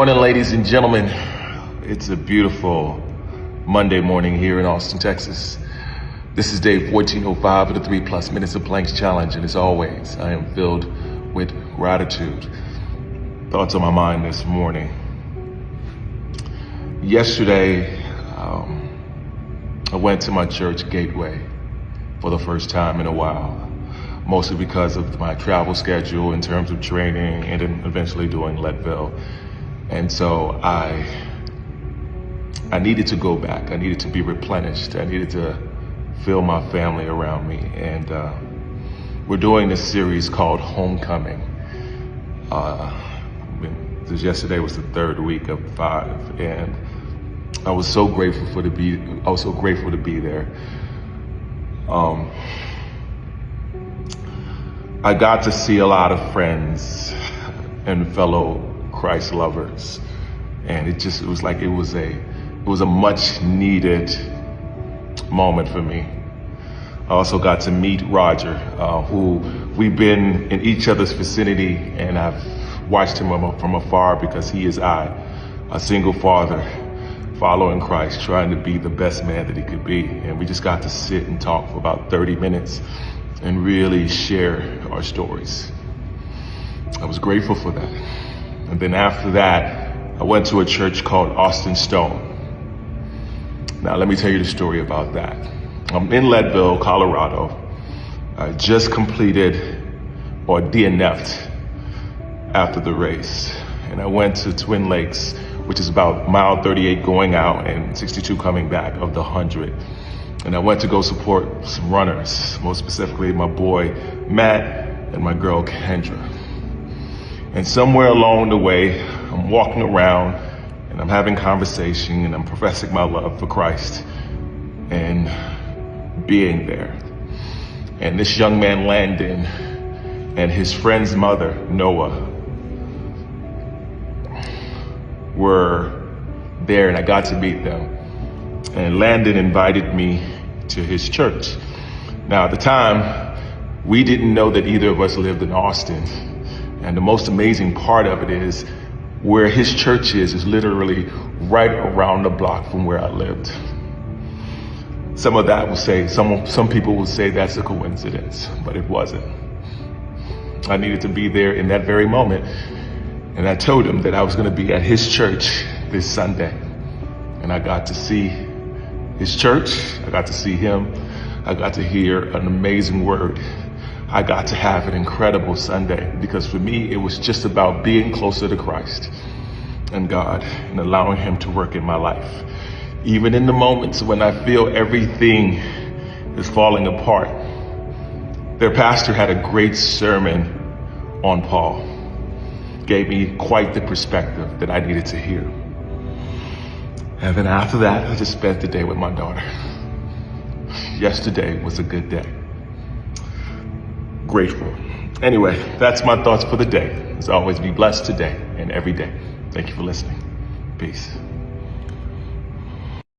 Morning, ladies and gentlemen. It's a beautiful Monday morning here in Austin, Texas. This is day 1405 of the 3+ Minutes of Planks Challenge, and as always, I am filled with gratitude. Thoughts on my mind this morning. Yesterday, I went to my church, Gateway, for the first time in a while, mostly because of my travel schedule in terms of training and then eventually doing Leadville. And so I needed to go back. I needed to be replenished. I needed to feel my family around me. And we're doing this series called Homecoming. Yesterday was the third week of 5, and I was so grateful to be there. I got to see a lot of friends and fellow Christ lovers, and it was a much needed moment for me. I also got to meet Roger, who we've been in each other's vicinity, and I've watched him from afar because he is a single father following Christ, trying to be the best man that he could be. And we just got to sit and talk for about 30 minutes and really share our stories. I was grateful for that. And then after that, I went to a church called Austin Stone. Now, let me tell you the story about that. I'm in Leadville, Colorado. I just completed or DNF'd after the race. And I went to Twin Lakes, which is about mile 38 going out and 62 coming back of the 100. And I went to go support some runners, most specifically my boy, Matt, and my girl, Kendra. And somewhere along the way, I'm walking around and I'm having conversation and I'm professing my love for Christ and being there. And this young man, Landon, and his friend's mother, Noah, were there, and I got to meet them. And Landon invited me to his church. Now, at the time, we didn't know that either of us lived in Austin. And the most amazing part of it is where his church is literally right around the block from where I lived. Some people will say that's a coincidence, but it wasn't. I needed to be there in that very moment. And I told him that I was going to be at his church this Sunday. And I got to see his church. I got to see him. I got to hear an amazing word. I got to have an incredible Sunday, because for me, it was just about being closer to Christ and God and allowing him to work in my life. Even in the moments when I feel everything is falling apart. Their pastor had a great sermon on Paul. Gave me quite the perspective that I needed to hear. And then after that, I just spent the day with my daughter. Yesterday was a good day. Grateful. Anyway, that's my thoughts for the day. As always, be blessed today and every day. Thank you for listening. Peace.